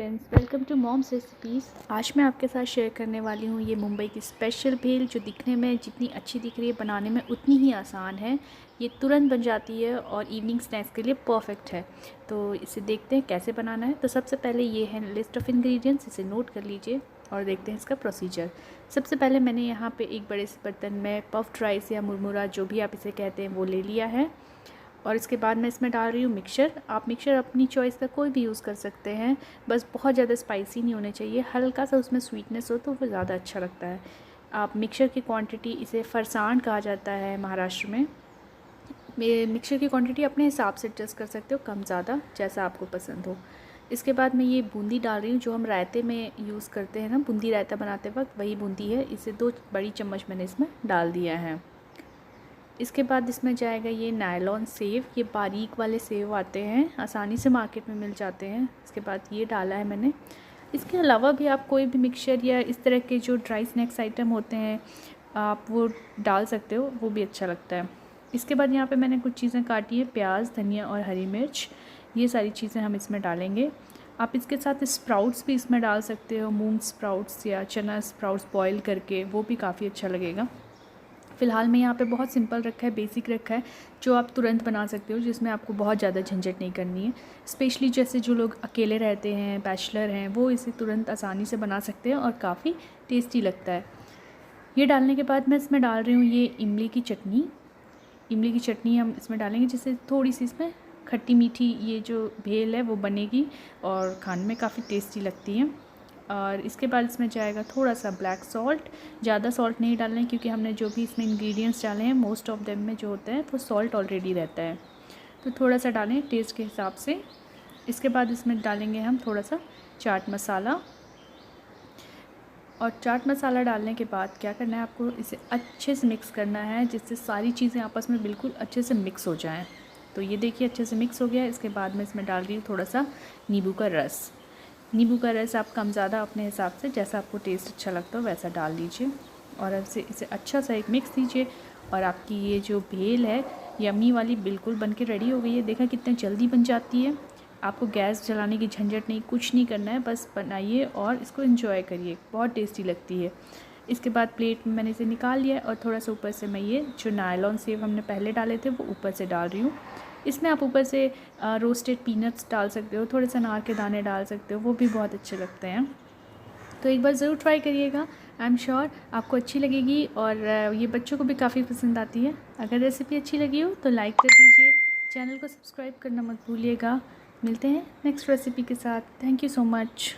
Friends, welcome to mom's recipes. आज मैं आपके साथ शेयर करने वाली हूँ ये मुंबई की स्पेशल भेल, जो दिखने में जितनी अच्छी दिख रही है बनाने में उतनी ही आसान है। ये तुरंत बन जाती है और इवनिंग स्नैक्स के लिए परफेक्ट है। तो इसे देखते हैं कैसे बनाना है। तो सबसे पहले ये है लिस्ट ऑफ इंग्रेडिएंट्स, इसे नोट कर लीजिए और देखते हैं इसका प्रोसीजर। सबसे पहले मैंने यहाँ पे एक बड़े से बर्तन में पफ्ड राइस या मुरमुरा, जो भी आप इसे कहते हैं, वो ले लिया है। और इसके बाद मैं इसमें डाल रही हूँ मिक्सचर। आप मिक्सचर अपनी चॉइस का कोई भी यूज़ कर सकते हैं, बस बहुत ज़्यादा स्पाइसी नहीं होने चाहिए, हल्का सा उसमें स्वीटनेस हो तो वो ज़्यादा अच्छा लगता है। आप मिक्सचर की क्वांटिटी, इसे फरसान कहा जाता है महाराष्ट्र में, मिक्सचर की क्वांटिटी अपने हिसाब से एडजस्ट कर सकते हो, कम ज़्यादा जैसा आपको पसंद हो। इसके बाद मैं ये बूंदी डाल रही हूँ, जो हम रायते में यूज़ करते हैं ना, बूंदी रायता बनाते वक्त, वही बूंदी है। इसे 2 बड़ी चम्मच मैंने इसमें डाल दिया है। इसके बाद इसमें जाएगा ये नायलॉन सेव। ये बारीक वाले सेव आते हैं, आसानी से मार्केट में मिल जाते हैं। इसके बाद ये डाला है मैंने। इसके अलावा भी आप कोई भी मिक्सचर या इस तरह के जो ड्राई स्नैक्स आइटम होते हैं, आप वो डाल सकते हो, वो भी अच्छा लगता है। इसके बाद यहाँ पे मैंने कुछ चीज़ें काटी है, प्याज, धनिया और हरी मिर्च। ये सारी चीज़ें हम इसमें डालेंगे। आप इसके साथ स्प्राउट्स भी इसमें डाल सकते हो, मूंग स्प्राउट्स या चना स्प्राउट्स बॉईल करके, वो भी काफ़ी अच्छा लगेगा। फ़िलहाल मैं यहाँ पे बहुत सिंपल रखा है, बेसिक रखा है, जो आप तुरंत बना सकते हो, जिसमें आपको बहुत ज़्यादा झंझट नहीं करनी है। स्पेशली जैसे जो लोग अकेले रहते हैं, बैचलर हैं, वो इसे तुरंत आसानी से बना सकते हैं और काफ़ी टेस्टी लगता है। ये डालने के बाद मैं इसमें डाल रही हूँ ये इमली की चटनी। इमली की चटनी हम इसमें डालेंगे, जिससे थोड़ी सी इसमें खट्टी मीठी ये जो भेल है वो बनेगी और खाने में काफ़ी टेस्टी लगती है। और इसके बाद इसमें जाएगा थोड़ा सा ब्लैक सॉल्ट। ज़्यादा सॉल्ट नहीं डालना है, क्योंकि हमने जो भी इसमें इंग्रेडिएंट्स डाले हैं, मोस्ट ऑफ देम में जो होता है वो सॉल्ट ऑलरेडी रहता है, तो थोड़ा सा डालें टेस्ट के हिसाब से। इसके बाद इसमें डालेंगे हम थोड़ा सा चाट मसाला। और चाट मसाला डालने के बाद क्या करना है, आपको इसे अच्छे से मिक्स करना है, जिससे सारी चीज़ें आपस में बिल्कुल अच्छे से मिक्स हो जाएँ। तो ये देखिए अच्छे से मिक्स हो गया है। इसके बाद मैं इसमें डाल रही हूँ थोड़ा सा नींबू का रस। नींबू का रस आप कम ज़्यादा अपने हिसाब से, जैसा आपको टेस्ट अच्छा लगता हो वैसा डाल लीजिए। और इसे अच्छा सा एक मिक्स दीजिए। और आपकी ये जो भेल है यम्मी वाली, बिल्कुल बन के रेडी हो गई है। देखा कितने जल्दी बन जाती है। आपको गैस जलाने की झंझट नहीं, कुछ नहीं करना है, बस बनाइए और इसको एंजॉय करिए, बहुत टेस्टी लगती है। इसके बाद प्लेट में मैंने इसे निकाल लिया और थोड़ा सा ऊपर से मैं ये जो नायलॉन सेव हमने पहले डाले थे वो ऊपर से डाल रही हूँ। इसमें आप ऊपर से रोस्टेड पीनट्स डाल सकते हो, थोड़े से अनार के दाने डाल सकते हो, वो भी बहुत अच्छे लगते हैं। तो एक बार ज़रूर ट्राई करिएगा, आई एम श्योर आपको अच्छी लगेगी और ये बच्चों को भी काफ़ी पसंद आती है। अगर रेसिपी अच्छी लगी हो तो लाइक कर दीजिए, चैनल को सब्सक्राइब करना मत भूलिएगा। मिलते हैं नेक्स्ट रेसिपी के साथ। Thank you so much.